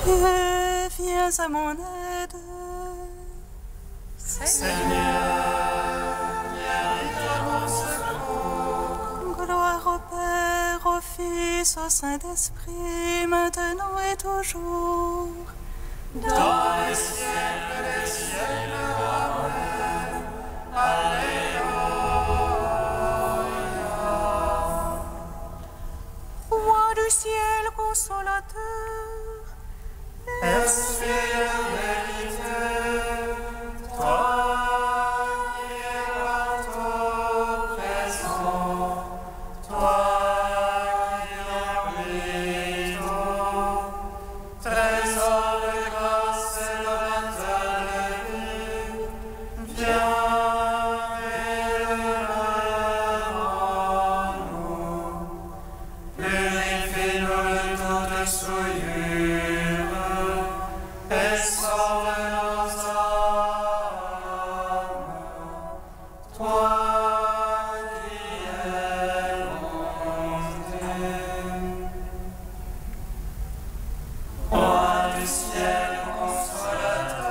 Dieu, viens à mon aide. Seigneur, viens à mon secours. Gloire au Père, au Fils, au Saint-Esprit, maintenant et toujours. Dans les siècles des siècles, amen. Alléluia. Roi du ciel consolateur, Esprit de vérité, toi qui es partout présent, toi qui remplis tout, trésor de grâce et de maternité, viens et demeure en nous. Purifie-nous de toute souillure et sauve nos âmes. Toi qui es monté, Roi du ciel consolateur,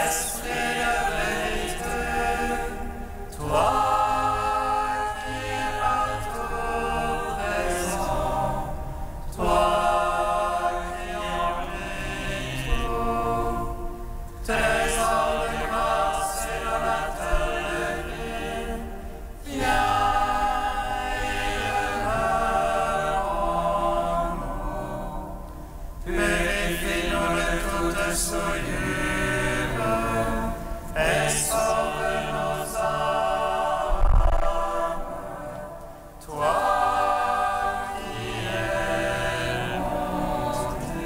Esprit de vérité, toi qui es partout présent, toi qui remplis tout, trésor de grâce et de maternité, viens et demeure en nous. Purifie-nous de toute souillure et sauve nos âmes. Toi qui es monté.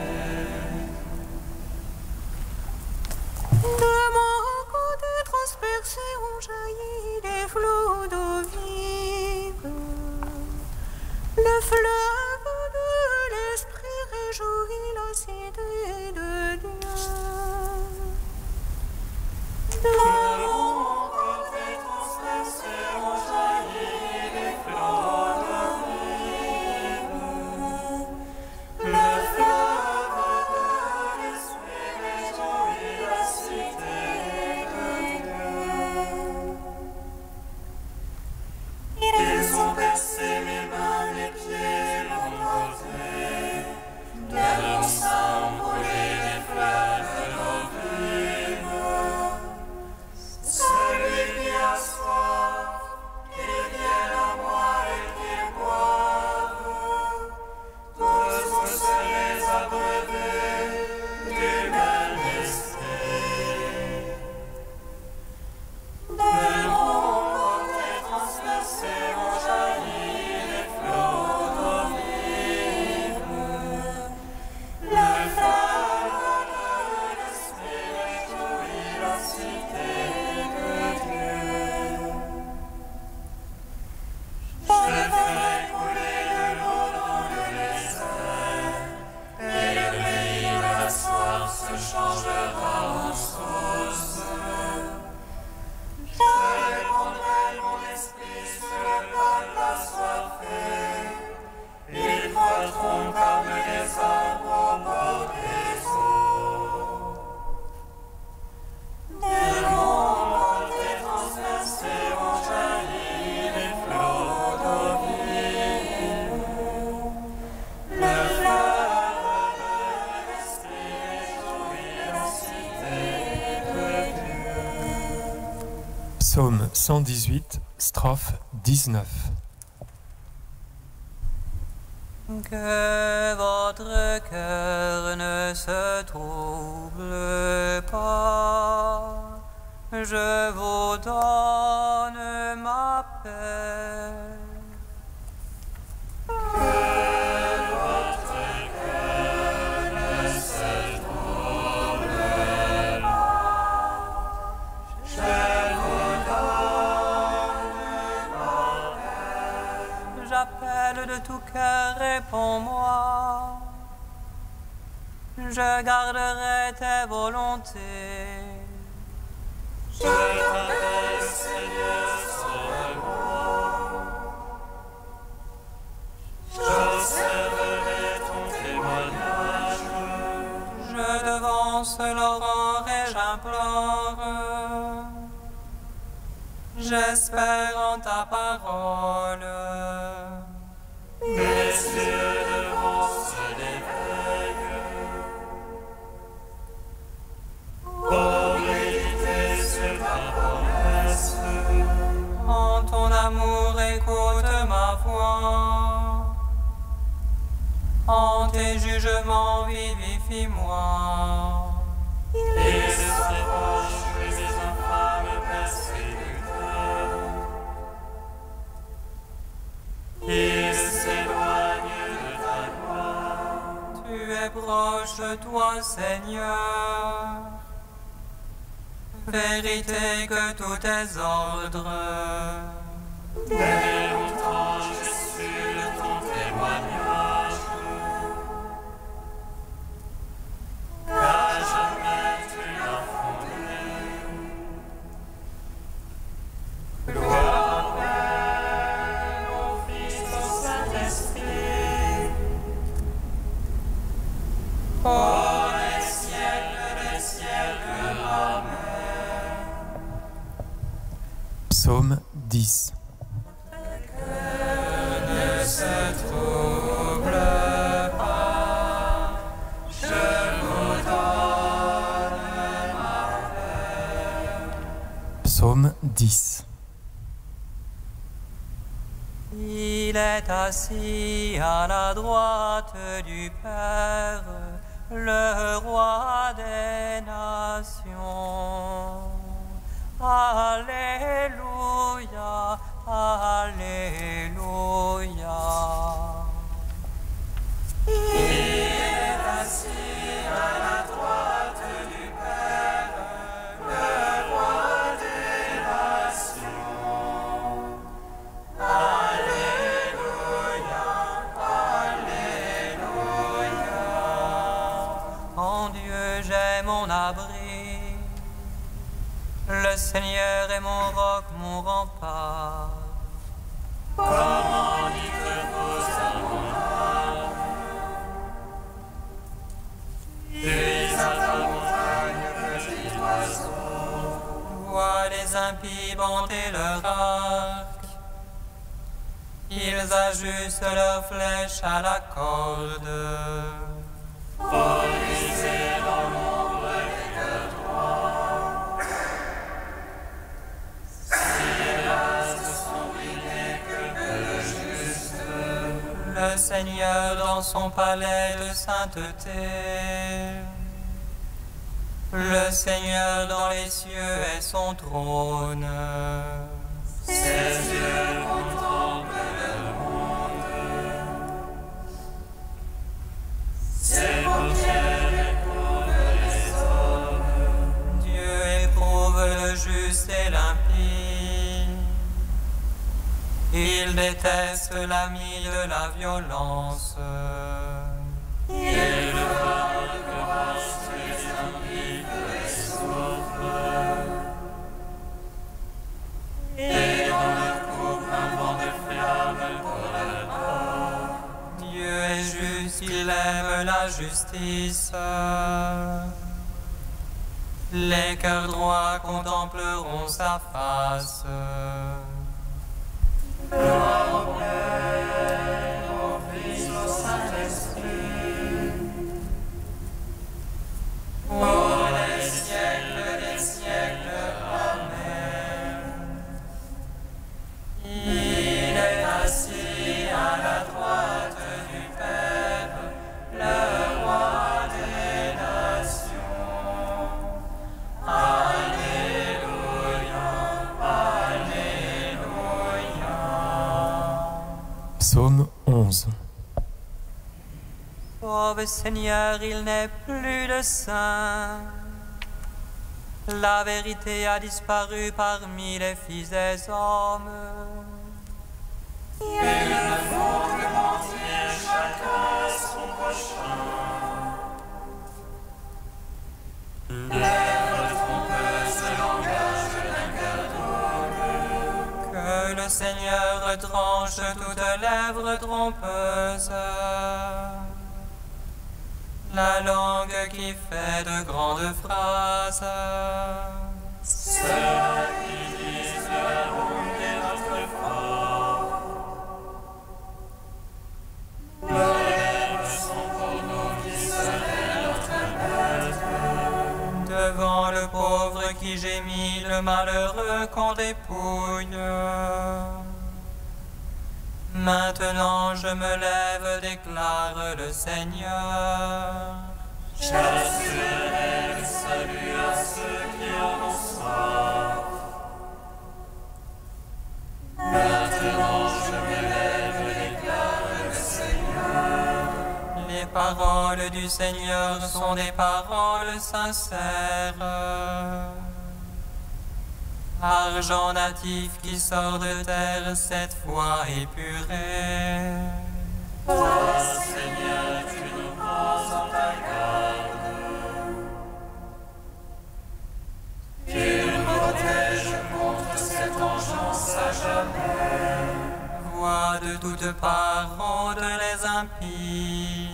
de mon côté transpercé ont jailli des flots d'eau vive. Le fleuve de l'esprit réjouit la cité de Dieu. De mon côté transpercé ont jailli des flots d'eau vive. Le fleuve de l'esprit réjouit la cité de Dieu. Ils ont percé mes mains, mes pieds, mon côté. De mon sang coulé des fleuves d'eau vive. Celui qui a soif, qu'il vienne à moi et qu'il boive. Tous vous serez abreuvés du même esprit. De mon côté transpercé ont jailli des flots d'eau vive. Le fleuve de l'esprit réjouit la cité de Dieu. Je ferai couler de l'eau dans le désert, et le pays de la soif se changera en sauce. Je répandrai mon esprit sur le peuple assoiffé. Ils crotteront comme des arbres au bord des eaux. De mon côté transpercé ont jailli des flots d'eau vive. Le fleuve de l'esprit réjouit la cité de Dieu. Psaume 118, strophe 19. Que votre cœur ne se trouble pas, je vous donne ma paix. J'appelle de tout cœur, réponds-moi. Je garderai tes volontés. Je t'appelle, Seigneur, sauve-moi. J'observerai ton témoignage. J'espère en ta parole. Mes yeux devant se l'éveillent. Pour méditer sur ta promesse. En ton amour, écoute ma voix. En tes jugements, vivifie-moi. Il s'approche des infâmes persécuteurs. Il s'éloigne de ta gloire. Tu es proche de toi, Seigneur. Vérité que tous tes ordres. Mais longtemps je suis de ton témoignage. Car jamais tu l'as fondé. Gloire au Père, au Fils, au Saint-Esprit. Pour les siècles des siècles. Amen. Psaume 10. Ne se trouble pas, je vous donne ma paix. Psaume 10. Il est assis à la droite du Père, le roi des nations. Alléluia, Alléluia. Il est assis à la droite du Père, le roi des nations. Alléluia, Alléluia. En Dieu j'ai mon abri. Le Seigneur est mon roc, mon rempart. Comment dites-vous à mon âme? Puis à ta montagne, petit oiseau. Vois les impies bander leur arc. Ils ajustent leurs flèches à la corde. Pour briser dans l'ombre les cœurs droits. Si hélas ne sont brisés que le juste. Le Seigneur dans son palais de sainteté. Le Seigneur dans les cieux est son trône. Ses yeux contemplent le monde. Ses paupières éprouvent les hommes. Dieu éprouve le juste et l'impie. Il déteste l'ami de la violence. Il donne grâce les impies que les souffres. Et dans leur coupe un vent de flamme pour leur part. Dieu est juste, il aime la justice. Les cœurs droits contempleront sa face. Gloire au Père, au Fils, au Saint-Esprit. Pour les siècles des siècles. Amen. Il est assis à la droite du Père, le roi des nations. Alléluia, Alléluia. Psaume 11. Sauve Seigneur, il n'est plus de saint. La vérité a disparu parmi les fils des hommes. Ils ne font que mentir chacun son prochain. Lèvres trompeuses, langage d'un cœur double. Que le Seigneur retranche toute lèvre trompeuse. La langue qui fait de grandes phrases. Ceux qui disent leur le malheureux qu'on dépouille. Maintenant je me lève, déclare le Seigneur. J'assurerai le salut à ceux qui en ont soif. Maintenant je me lève, déclare le Seigneur. Les paroles du Seigneur sont des paroles sincères. Argent natif qui sort de terre, cette fois épuré. Toi, Seigneur, tu nous prends en ta garde. Tu nous protèges contre cette vengeance à jamais. Voix de toutes parts rôdent les impies.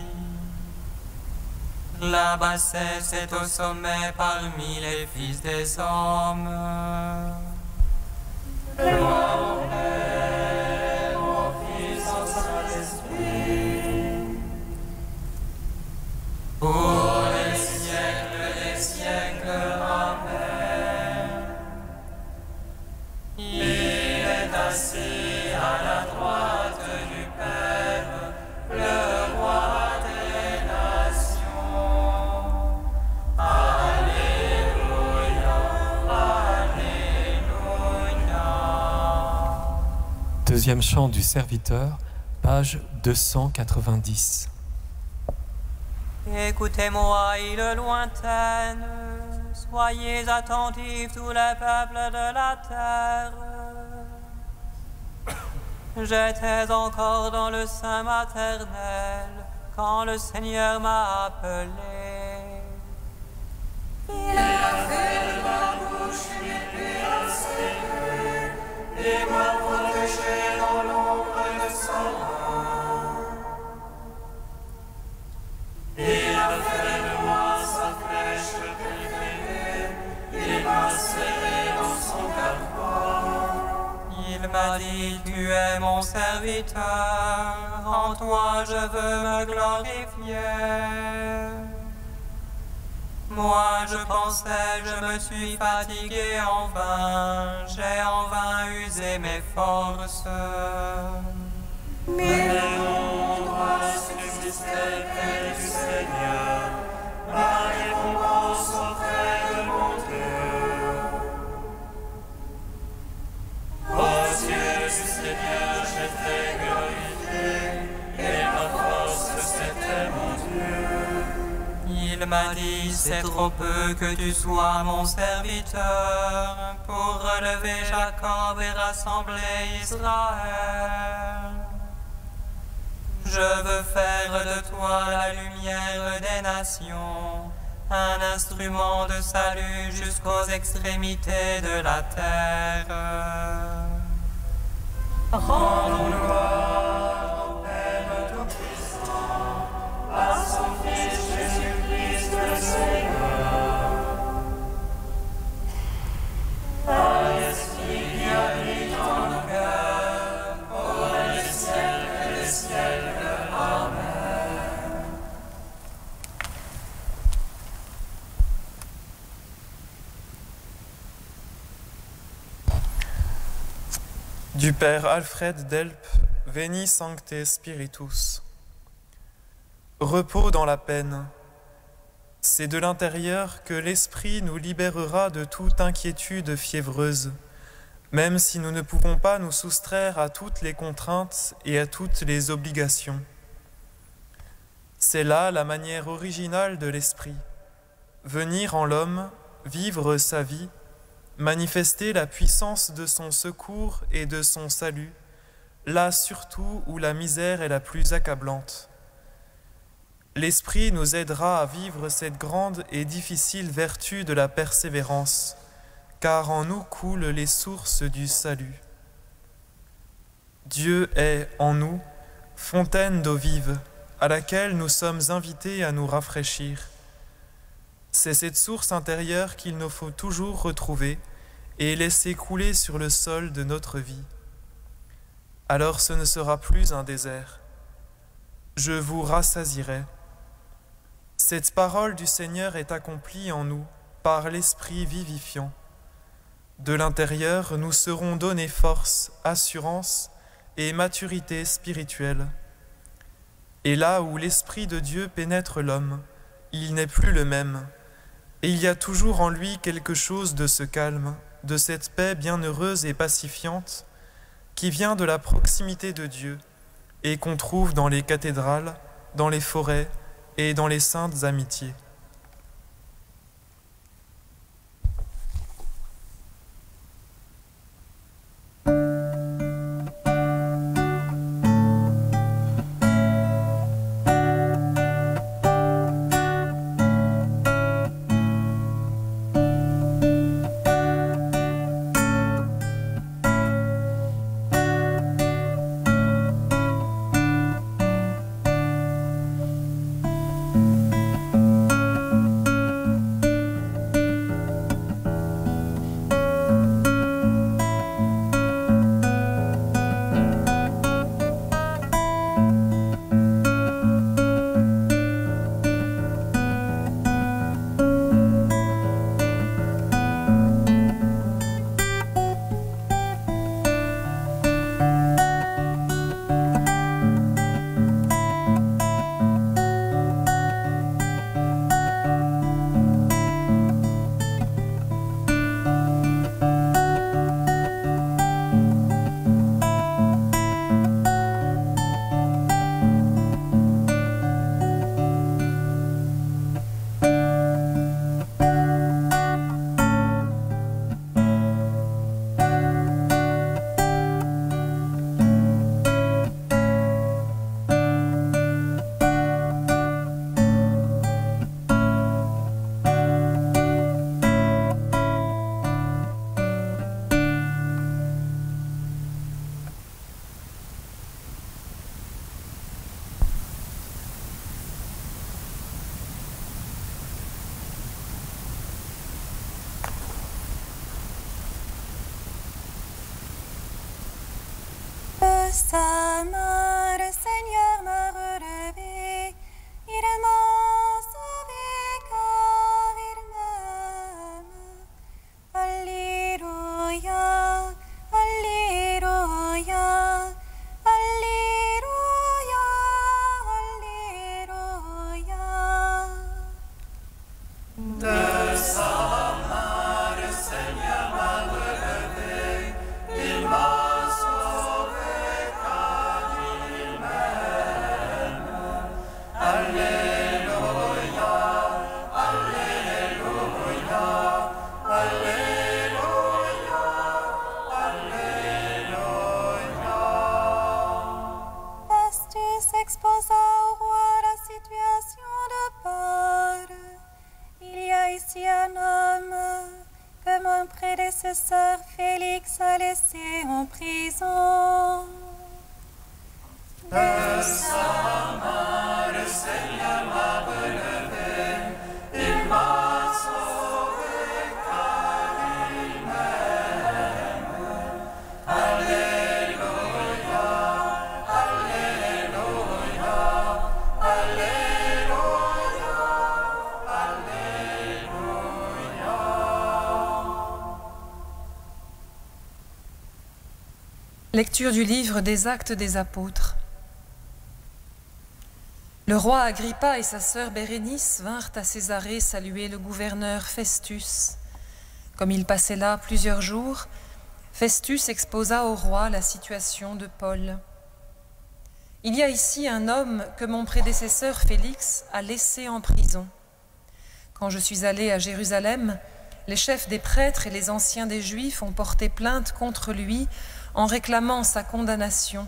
La bassesse est au sommet parmi les fils des hommes. Gloire au Père, au Fils, au Saint-Esprit. Pour les siècles des siècles, Amen. Il est assis à la droite du Père, le Roi des nations. Alléluia, Alléluia. Deuxième chant du serviteur, page 290. Écoutez-moi, îles lointaines, soyez attentifs tous les peuples de la terre. J'étais encore dans le sein maternel quand le Seigneur m'a appelé. Il a fait de ma bouche une épée aspérée et m'a protégé dans l'ombre de son main. Il a fait de moi sa flèche préférée, il m'a serré dans son carquois. Il m'a dit, tu es mon serviteur, en toi je veux me glorifier. Moi je pensais, je me suis fatigué en vain, j'ai en vain usé mes forces. Mais mon droit subsistait près du Seigneur, ma récompense auprès de mon Dieu. Aux yeux du Seigneur, j'étais glorifié, et ma force, c'était mon Dieu. Il m'a dit, c'est trop peu que tu sois mon serviteur pour relever Jacob et rassembler Israël. Je veux faire de toi la lumière des nations, un instrument de salut jusqu'aux extrémités de la terre. Rendons gloire au Père Tout-Puissant, à son Fils Jésus-Christ le Seigneur, à l'Esprit qui habite en nos cœurs, pour les siècles des siècles. Amen. Du Père Alfred Delp, Veni Sancte Spiritus. Repos dans la peine. C'est de l'intérieur que l'Esprit nous libérera de toute inquiétude fiévreuse, même si nous ne pouvons pas nous soustraire à toutes les contraintes et à toutes les obligations. C'est là la manière originale de l'Esprit, venir en l'homme, vivre sa vie, manifester la puissance de son secours et de son salut, là surtout où la misère est la plus accablante. L'Esprit nous aidera à vivre cette grande et difficile vertu de la persévérance, car en nous coulent les sources du salut. Dieu est, en nous, fontaine d'eau vive, à laquelle nous sommes invités à nous rafraîchir. C'est cette source intérieure qu'il nous faut toujours retrouver et laisser couler sur le sol de notre vie. Alors ce ne sera plus un désert. Je vous rassasierai. Cette parole du Seigneur est accomplie en nous par l'Esprit vivifiant. De l'intérieur, nous serons donnés force, assurance et maturité spirituelle. Et là où l'Esprit de Dieu pénètre l'homme, il n'est plus le même, et il y a toujours en lui quelque chose de ce calme, de cette paix bienheureuse et pacifiante, qui vient de la proximité de Dieu, et qu'on trouve dans les cathédrales, dans les forêts et dans les saintes amitiés. Sa main, le Seigneur m'a relevé, il m'a sauvé car il m'aime. Alléluia, Alléluia, Alléluia, Alléluia. De sa main, le Seigneur m'a relevé, il m'a sauvé. Exposa au roi la situation de Paul. Il y a ici un homme que mon prédécesseur Félix a laissé en prison. De sa main, le Seigneur m'a relevé, il m'a sauvé car il m'aime. Alléluia, Alléluia, Alléluia, Alléluia. Lecture du livre des Actes des Apôtres. Le roi Agrippa et sa sœur Bérénice vinrent à Césarée saluer le gouverneur Festus. Comme il passait là plusieurs jours, Festus exposa au roi la situation de Paul. « Il y a ici un homme que mon prédécesseur Félix a laissé en prison. Quand je suis allé à Jérusalem, les chefs des prêtres et les anciens des Juifs ont porté plainte contre lui en réclamant sa condamnation.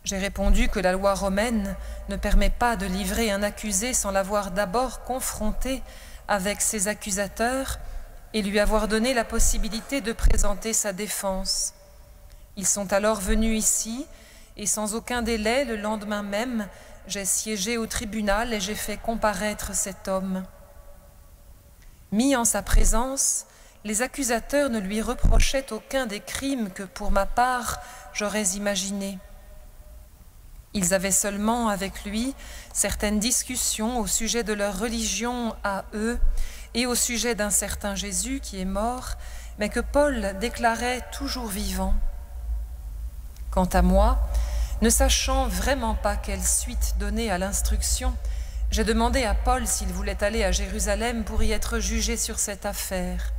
J'ai répondu que la loi romaine ne permet pas de livrer un accusé sans l'avoir d'abord confronté avec ses accusateurs et lui avoir donné la possibilité de présenter sa défense. Ils sont alors venus ici et sans aucun délai, le lendemain même, j'ai siégé au tribunal et j'ai fait comparaître cet homme. Mis en sa présence, les accusateurs ne lui reprochaient aucun des crimes que, pour ma part, j'aurais imaginés. Ils avaient seulement avec lui certaines discussions au sujet de leur religion à eux et au sujet d'un certain Jésus qui est mort mais que Paul déclarait toujours vivant. Quant à moi, ne sachant vraiment pas quelle suite donner à l'instruction, j'ai demandé à Paul s'il voulait aller à Jérusalem pour y être jugé sur cette affaire.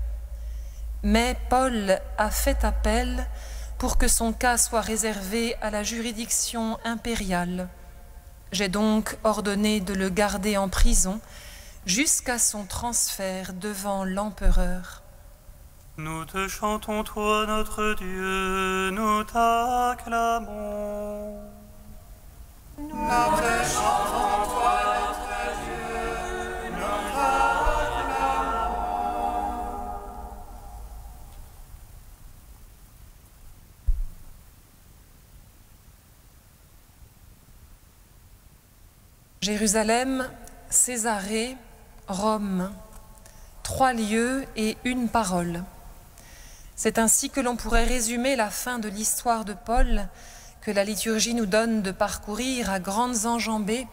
Mais Paul a fait appel pour que son cas soit réservé à la juridiction impériale. J'ai donc ordonné de le garder en prison jusqu'à son transfert devant l'empereur. Nous te chantons, toi, notre Dieu, nous t'acclamons. Nous te chantons, toi, notre Dieu, nous t'acclamons. Jérusalem, Césarée, Rome, 3 lieux et 1 parole. C'est ainsi que l'on pourrait résumer la fin de l'histoire de Paul, que la liturgie nous donne de parcourir à grandes enjambées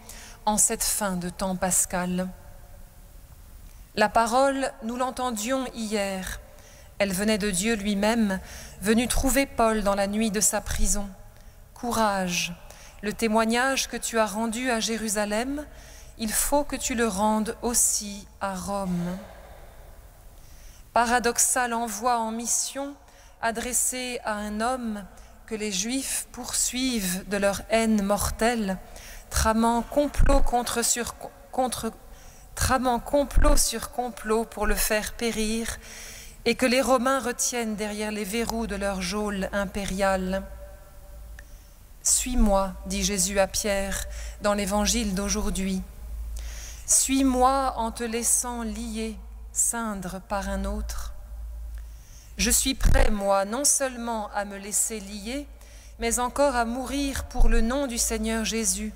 en cette fin de temps pascal. La parole, nous l'entendions hier. Elle venait de Dieu lui-même, venu trouver Paul dans la nuit de sa prison. Courage, le témoignage que tu as rendu à Jérusalem, il faut que tu le rendes aussi à Rome. Paradoxal envoi en mission adressé à un homme que les Juifs poursuivent de leur haine mortelle, tramant complot sur complot pour le faire périr, et que les Romains retiennent derrière les verrous de leur geôle impériale. « Suis-moi, dit Jésus à Pierre dans l'évangile d'aujourd'hui. Suis-moi en te laissant lier, ceindre par un autre. Je suis prêt, moi, non seulement à me laisser lier, mais encore à mourir pour le nom du Seigneur Jésus,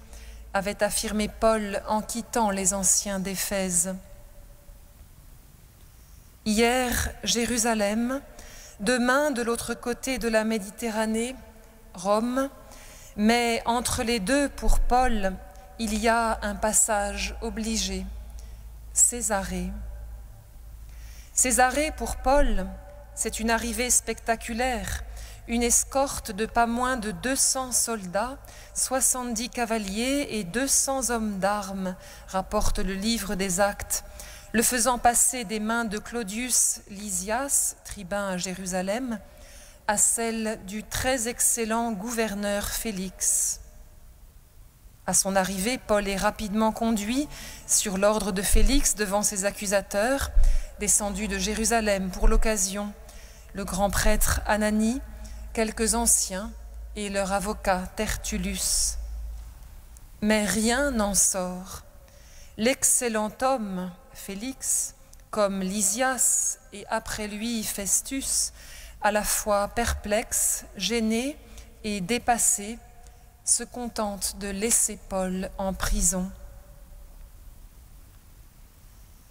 avait affirmé Paul en quittant les anciens d'Éphèse. Hier, Jérusalem, demain, de l'autre côté de la Méditerranée, Rome, mais entre les deux, pour Paul, il y a un passage obligé, Césarée. Césarée, pour Paul, c'est une arrivée spectaculaire, une escorte de pas moins de 200 soldats, 70 cavaliers et 200 hommes d'armes, rapporte le livre des Actes, le faisant passer des mains de Claudius Lysias, tribun à Jérusalem, à celles du très excellent gouverneur Félix. À son arrivée, Paul est rapidement conduit, sur l'ordre de Félix, devant ses accusateurs, descendus de Jérusalem pour l'occasion, le grand prêtre Ananie, quelques anciens et leur avocat Tertullus. Mais rien n'en sort. L'excellent homme, Félix, comme Lysias et après lui Festus, à la fois perplexe, gêné et dépassé, se contente de laisser Paul en prison.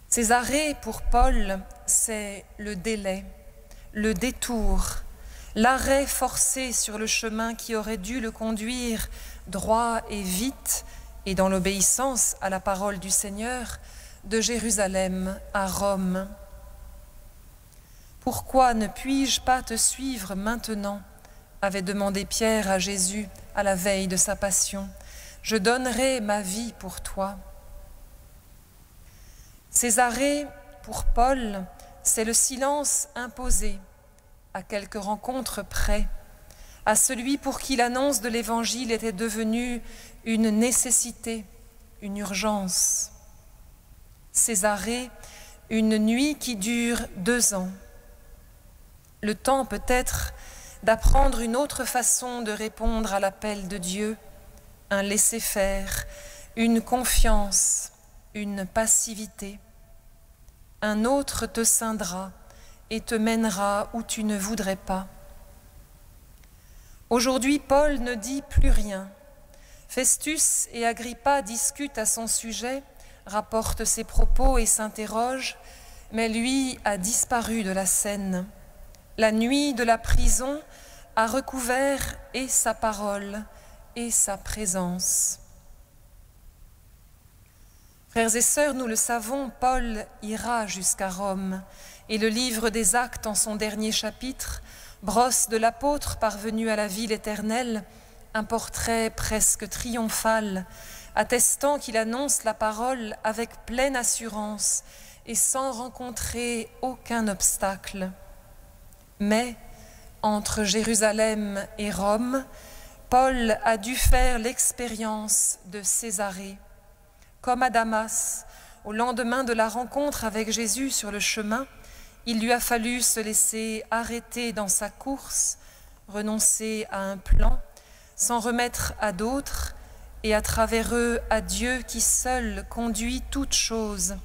Césarée, pour Paul, c'est le délai, le détour, l'arrêt forcé sur le chemin qui aurait dû le conduire droit et vite, et dans l'obéissance à la parole du Seigneur, de Jérusalem à Rome. Pourquoi ne puis-je pas te suivre maintenant ? Avait demandé Pierre à Jésus à la veille de sa passion. Je donnerai ma vie pour toi. Césarée, pour Paul, c'est le silence imposé, à quelque rencontre près, à celui pour qui l'annonce de l'Évangile était devenue une nécessité, une urgence. Césarée, une nuit qui dure 2 ans. Le temps peut-être d'apprendre une autre façon de répondre à l'appel de Dieu, un laisser-faire, une confiance, une passivité. Un autre te ceindra et te mènera où tu ne voudrais pas. Aujourd'hui, Paul ne dit plus rien. Festus et Agrippa discutent à son sujet, rapportent ses propos et s'interrogent, mais lui a disparu de la scène. La nuit de la prison a recouvert et sa parole et sa présence. Frères et sœurs, nous le savons, Paul ira jusqu'à Rome et le livre des Actes en son dernier chapitre brosse de l'apôtre parvenu à la ville éternelle un portrait presque triomphal, attestant qu'il annonce la parole avec pleine assurance et sans rencontrer aucun obstacle. Mais, entre Jérusalem et Rome, Paul a dû faire l'expérience de Césarée. Comme à Damas, au lendemain de la rencontre avec Jésus sur le chemin, il lui a fallu se laisser arrêter dans sa course, renoncer à un plan, s'en remettre à d'autres, et à travers eux à Dieu qui seul conduit toutes choses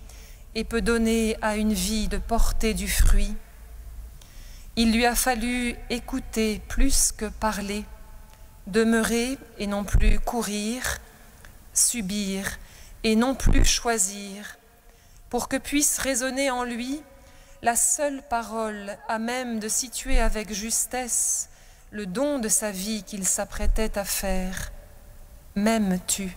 et peut donner à une vie de porter du fruit. Il lui a fallu écouter plus que parler, demeurer et non plus courir, subir et non plus choisir, pour que puisse résonner en lui la seule parole à même de situer avec justesse le don de sa vie qu'il s'apprêtait à faire. M'aimes-tu ?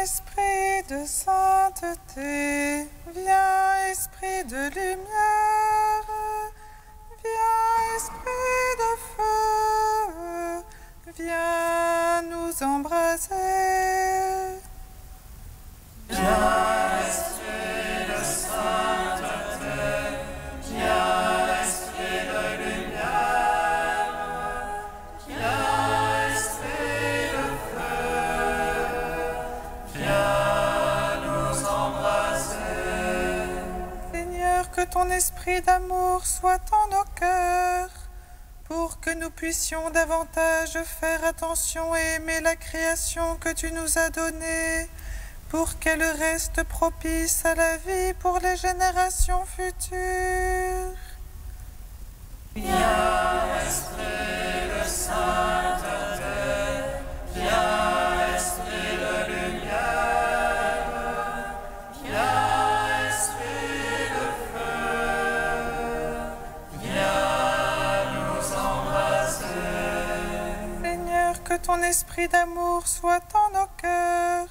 Esprit de sainteté, viens Esprit de lumière, viens Esprit de feu, viens nous embraser. Viens Esprit de sainteté, viens Esprit de lumière, viens Esprit de feu, viens nous embraser. Seigneur, que ton esprit d'amour soit en nos cœurs, pour que nous puissions davantage faire attention et aimer la création que tu nous as donnée, pour qu'elle reste propice à la vie pour les générations futures. Viens Esprit de sainteté, viens Esprit de lumière, viens Esprit de feu, viens nous embraser. Seigneur, que ton esprit d'amour soit en nos cœurs,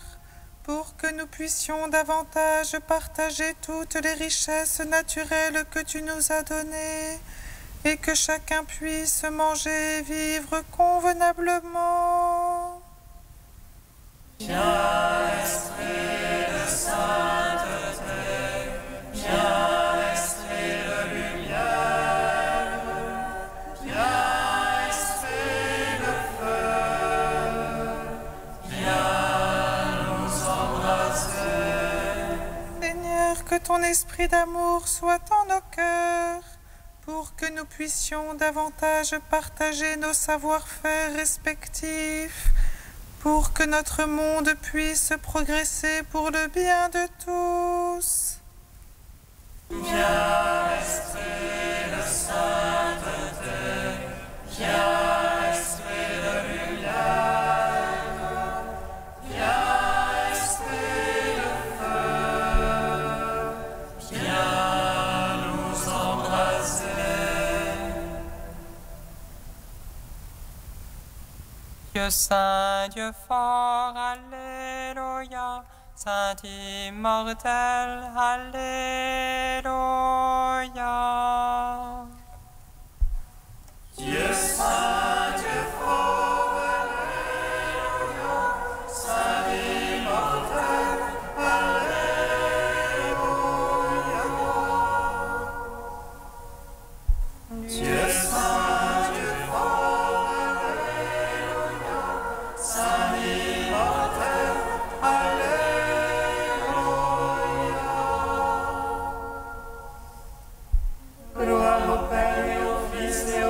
pour que nous puissions davantage partager toutes les richesses naturelles que tu nous as données, et que chacun puisse manger et vivre convenablement. Viens Esprit ton esprit d'amour soit en nos cœurs, pour que nous puissions davantage partager nos savoir-faire respectifs, pour que notre monde puisse progresser pour le bien de tous. Viens, Esprit de sainteté, viens, Esprit de lumière, viens, Esprit de feu, viens nous embraser. Dieu saint, Dieu fort, Alléluia. Saint immortel, Alléluia. Dieu saint, Dieu fort, Alléluia. Saint immortel, Alléluia. Dieu saint, Dieu fort, Alléluia. Saint immortel, Alléluia.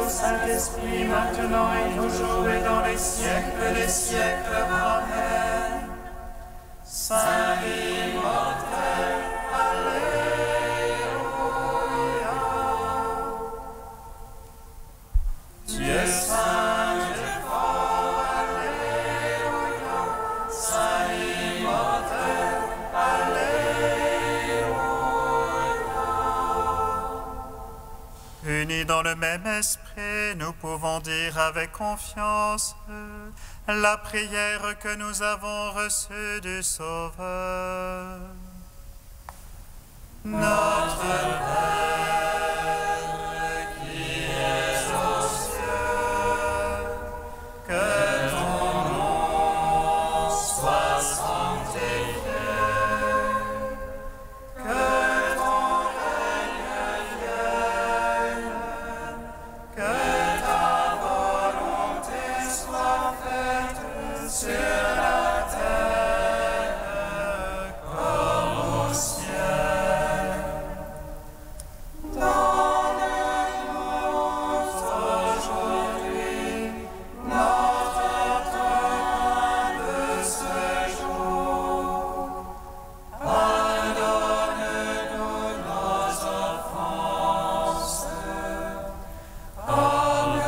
Saint-Esprit, maintenant et toujours et dans les siècles des siècles. Amen. Saint immortel, Alléluia. Dieu saint, Dieu fort, Alléluia. Saint immortel, Alléluia. Unis dans le même esprit, nous pouvons dire avec confiance la prière que nous avons reçue du Sauveur. Notre Père qui es aux cieux, que ton nom soit sanctifié, que ton règne vienne, que ta volonté soit faite sur la terre comme au ciel. Donne-nous aujourd'hui notre pain de ce jour. Pardonne-nous nos offenses, comme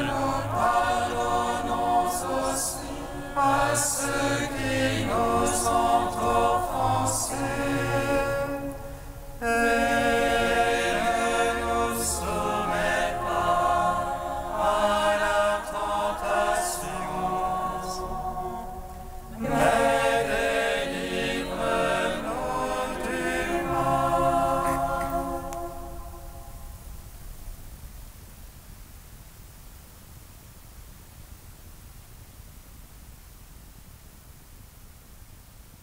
nous pardonnons aussi à ceux qui nous ont offensés. Et ne nous soumets pas à la tentation, mais délivre-nous du mal.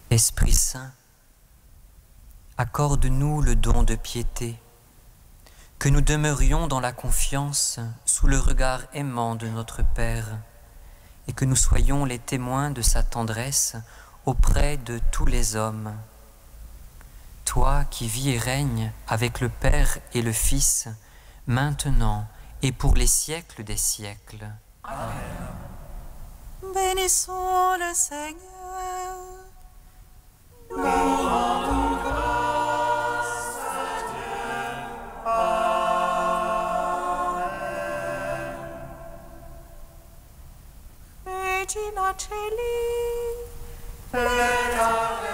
Esprit Saint, accorde-nous le don de piété, que nous demeurions dans la confiance sous le regard aimant de notre Père, et que nous soyons les témoins de sa tendresse auprès de tous les hommes. Toi qui vis et règnes avec le Père et le Fils, maintenant et pour les siècles des siècles. Bénissons le Seigneur. Nous rendons grâce à Dieu. Amen. Regina Celi, Let our